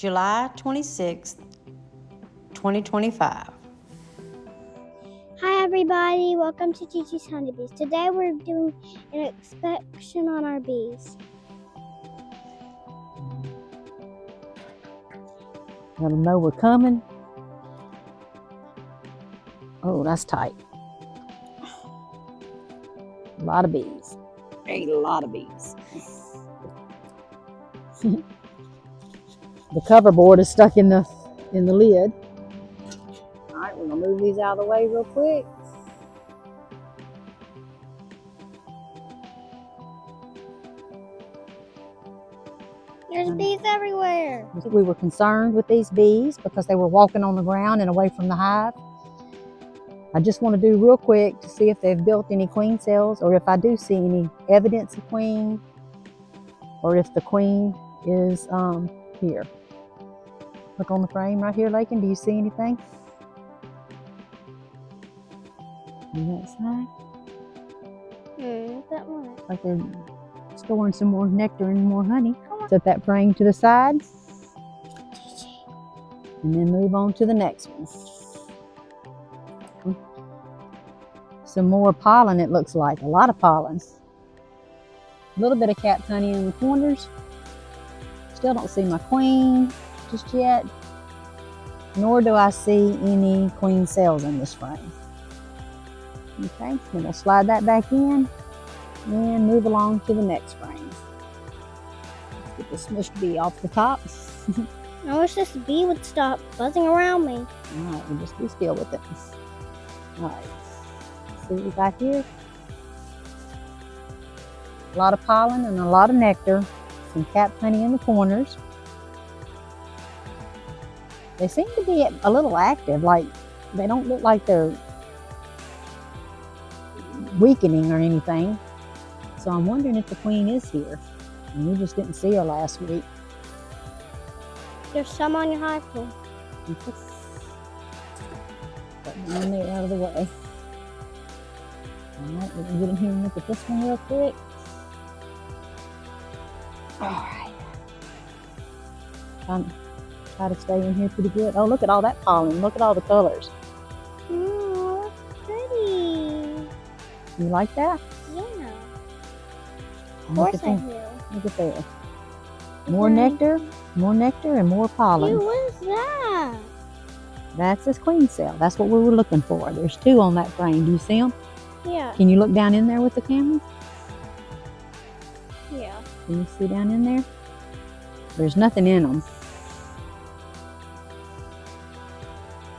July 26th, 2025. Hi everybody, welcome to Gigi's Honeybees. Today we're doing an inspection on our bees. Let them know we're coming. Oh, that's tight. A lot of bees. A lot of bees. The cover board is stuck in the lid. All right, we're gonna move these out of the way real quick. There's bees everywhere. We were concerned with these bees because they were walking on the ground and away from the hive. I just want to do real quick to see if they've built any queen cells, or if I do see any evidence of queen, or if the queen is here. Look on the frame right here, Lakin. Do you see anything? On that side? That one. Like they're storing some more nectar and more honey. Set that frame to the side. And then move on to the next one. Some more pollen, it looks like. A lot of pollen. A little bit of capped honey in the corners. Still don't see my queen just yet. Nor do I see any queen cells in this frame. Okay, then we'll slide that back in and move along to the next frame. Let's get this smushed bee off the top. I wish this bee would stop buzzing around me. Alright, we'll just be still with it. Alright, see what we got here. A lot of pollen and a lot of nectar. Some capped honey in the corners. They seem to be a little active, like they don't look like they're weakening or anything. So I'm wondering if the queen is here. And we just didn't see her last week. There's some on your hive pool. Put one there out of the way. Alright, we're gonna get in here and look at this one real quick. Alright. Try to stay in here pretty good. Oh, look at all that pollen. Look at all the colors. Oh, that's pretty. You like that? Yeah. Of Look course at I that. do. Look at there. More nectar, and more pollen. Ew, what is that? That's this queen cell. That's what we were looking for. There's two on that frame. Do you see them? Yeah. Can you look down in there with the camera? Yeah. Can you see down in there? There's nothing in them.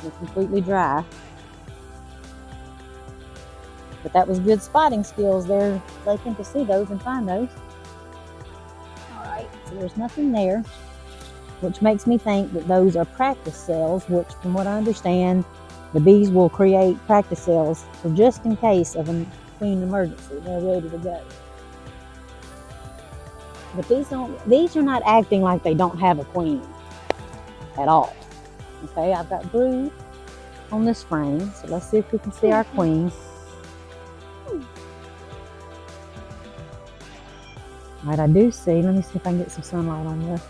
They're completely dry. But that was good spotting skills there, Lakin, to see those and find those. Alright, so there's nothing there, which makes me think that those are practice cells, which from what I understand, the bees will create practice cells for just in case of a queen emergency. They're ready to go. But these are not acting like they don't have a queen at all. Okay, I've got brood on this frame, so let's see if we can see our queen. Alright, I do see, let me see if I can get some sunlight on this.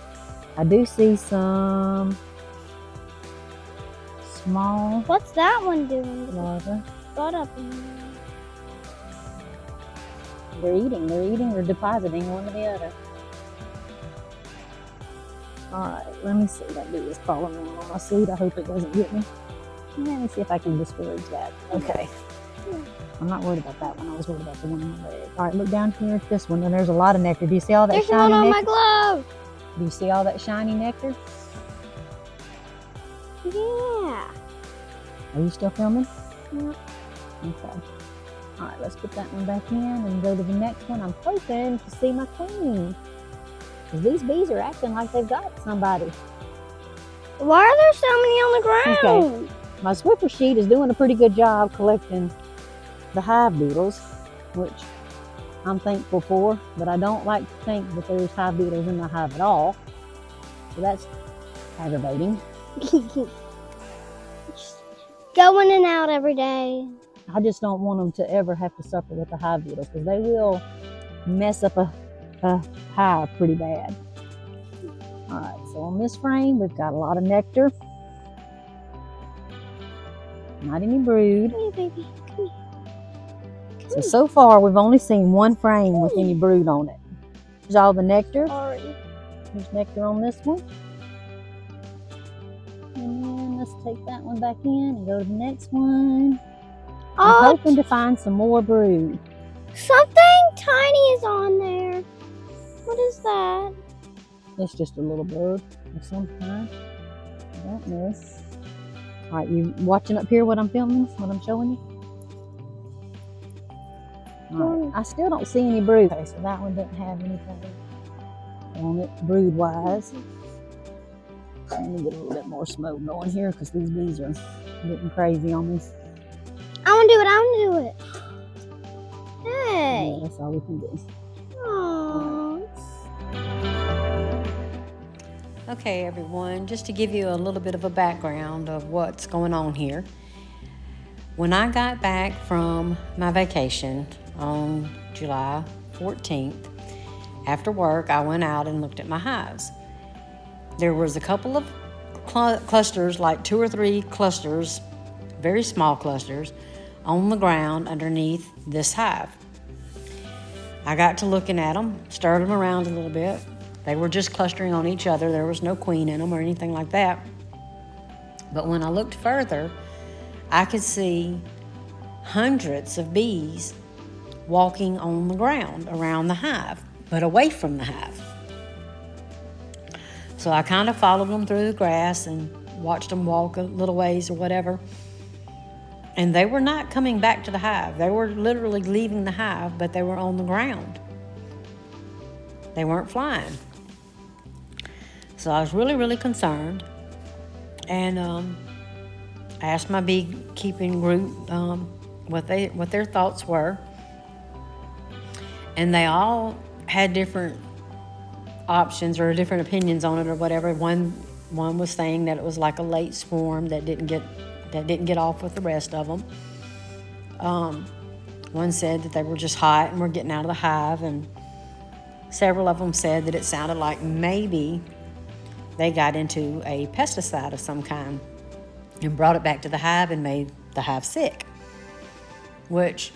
I do see some small What's that one doing? larvae. Got up in there. They're eating or depositing, one or the other. Alright, let me see. That bee is crawling around on my seat. I hope it doesn't get me. Let me see if I can discourage that. Okay. I'm not worried about that one. I was worried about the one on my leg. Alright, look down here at this one, and there's a lot of nectar. Do you see all that There's shiny one on nectar? my glove. Do you see all that shiny nectar? Yeah. Are you still filming? Yep. Okay. Alright, let's put that one back in and go to the next one. I'm hoping to see my queen. Because these bees are acting like they've got somebody. Why are there so many on the ground? Okay. My Swiffer sheet is doing a pretty good job collecting the hive beetles, which I'm thankful for, but I don't like to think that there's hive beetles in my hive at all. So that's aggravating. Go in and out every day. I just don't want them to ever have to suffer with the hive beetles, because they will mess up a hive pretty bad. All right, So on this frame, we've got a lot of nectar. Not any brood. Come here, baby. Come here. So far, we've only seen one frame with any brood on it. There's all the nectar. Sorry. There's nectar on this one. And then let's take that one back in and go to the next one. I'm hoping to find some more brood. Something tiny is on there. What is that? It's just a little bird of some kind. I don't know. All right, you watching up here what I'm filming, what I'm showing you? All right, I still don't see any brood. Okay, so that one doesn't have anything on it brood-wise. Let me get a little bit more smoke going here because these bees are getting crazy on me. I want to do it. I want to do it. Hey. Yeah, that's all we can do. Aww. Okay, everyone, just to give you a little bit of a background of what's going on here. When I got back from my vacation on July 14th, after work, I went out and looked at my hives. There was a couple of clusters, like 2 or 3 clusters, very small clusters, on the ground underneath this hive. I got to looking at them, stirred them around a little bit. They were just clustering on each other. There was no queen in them or anything like that. But when I looked further, I could see hundreds of bees walking on the ground around the hive, but away from the hive. So I kind of followed them through the grass and watched them walk a little ways or whatever. And they were not coming back to the hive. They were literally leaving the hive, but they were on the ground. They weren't flying. So I was really, really concerned. And I asked my beekeeping group what their thoughts were. And they all had different options or different opinions on it or whatever. One was saying that it was like a late swarm that didn't get off with the rest of them. One said that they were just hot and were getting out of the hive, and several of them said that it sounded like maybe they got into a pesticide of some kind and brought it back to the hive and made the hive sick, which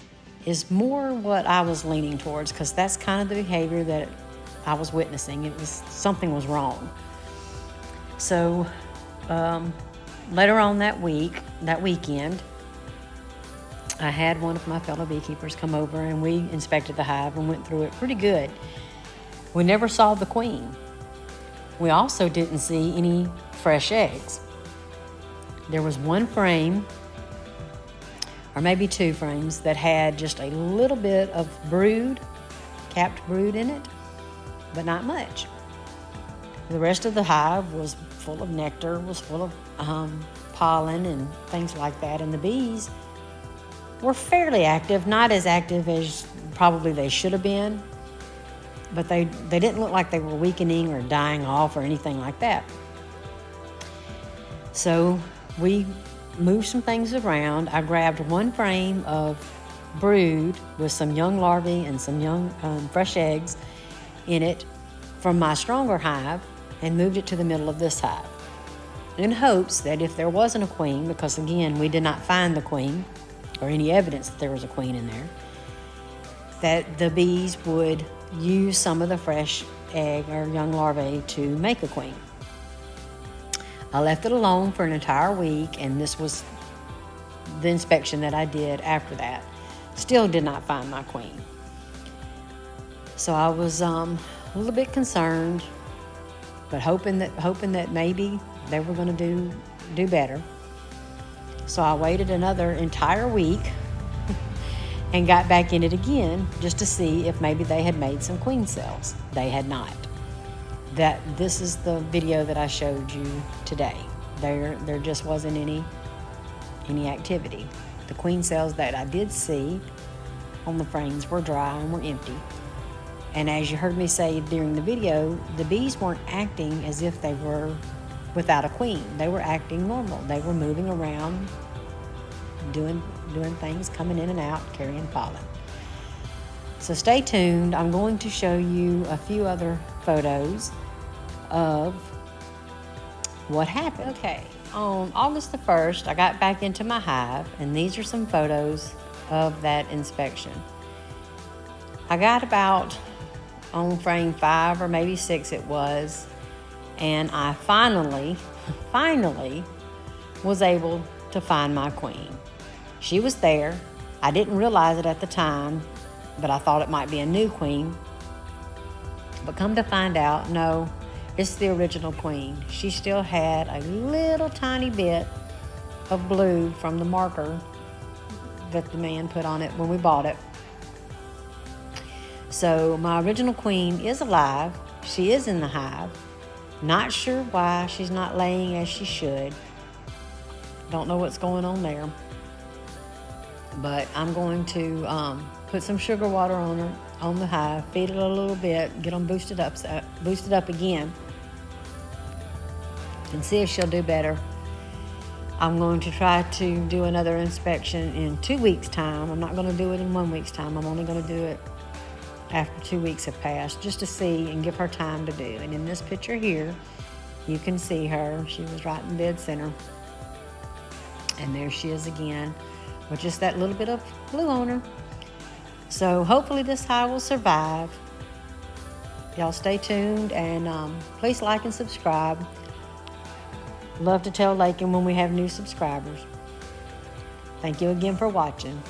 is more what I was leaning towards, because that's kind of the behavior that I was witnessing. Something was wrong. So later on that weekend, I had one of my fellow beekeepers come over and we inspected the hive and went through it pretty good. We never saw the queen. We also didn't see any fresh eggs. There was one frame, or maybe 2 frames, that had just a little bit of brood, capped brood in it, but not much. The rest of the hive was full of nectar, was full of pollen and things like that, and the bees were fairly active, not as active as probably they should have been, but they didn't look like they were weakening or dying off or anything like that. So we moved some things around. I grabbed one frame of brood with some young larvae and some young fresh eggs in it from my stronger hive and moved it to the middle of this hive in hopes that if there wasn't a queen, because again, we did not find the queen or any evidence that there was a queen in there, that the bees would use some of the fresh egg or young larvae to make a queen. I left it alone for an entire week, and this was the inspection that I did after that. Still did not find my queen. So I was a little bit concerned, but hoping that maybe they were going to do better. So I waited another entire week and got back in it again just to see if maybe they had made some queen cells. They had not. This is the video that I showed you today. There just wasn't any activity. The queen cells that I did see on the frames were dry and were empty. And as you heard me say during the video, the bees weren't acting as if they were without a queen. They were acting normal. They were moving around, doing things, coming in and out, carrying pollen. So stay tuned. I'm going to show you a few other photos of what happened. Okay, on August the 1st, I got back into my hive, and these are some photos of that inspection. I got about on frame 5 or maybe 6 it was, and I finally was able to find my queen. She was there. I didn't realize it at the time, but I thought it might be a new queen. But come to find out, no, it's the original queen. She still had a little tiny bit of blue from the marker that the man put on it when we bought it. So my original queen is alive. She is in the hive. Not sure why she's not laying as she should. Don't know what's going on there. But I'm going to put some sugar water on her, on the hive, feed it a little bit, get them boosted up again, and see if she'll do better. I'm going to try to do another inspection in 2 weeks' time. I'm not going to do it in 1 week's time. I'm only going to do it after 2 weeks have passed, just to see and give her time to do. And in this picture here, you can see her. She was right in dead center. And there she is again, with just that little bit of blue on her. So hopefully this hive will survive. Y'all stay tuned, and please like and subscribe. Love to tell Lakin when we have new subscribers. Thank you again for watching.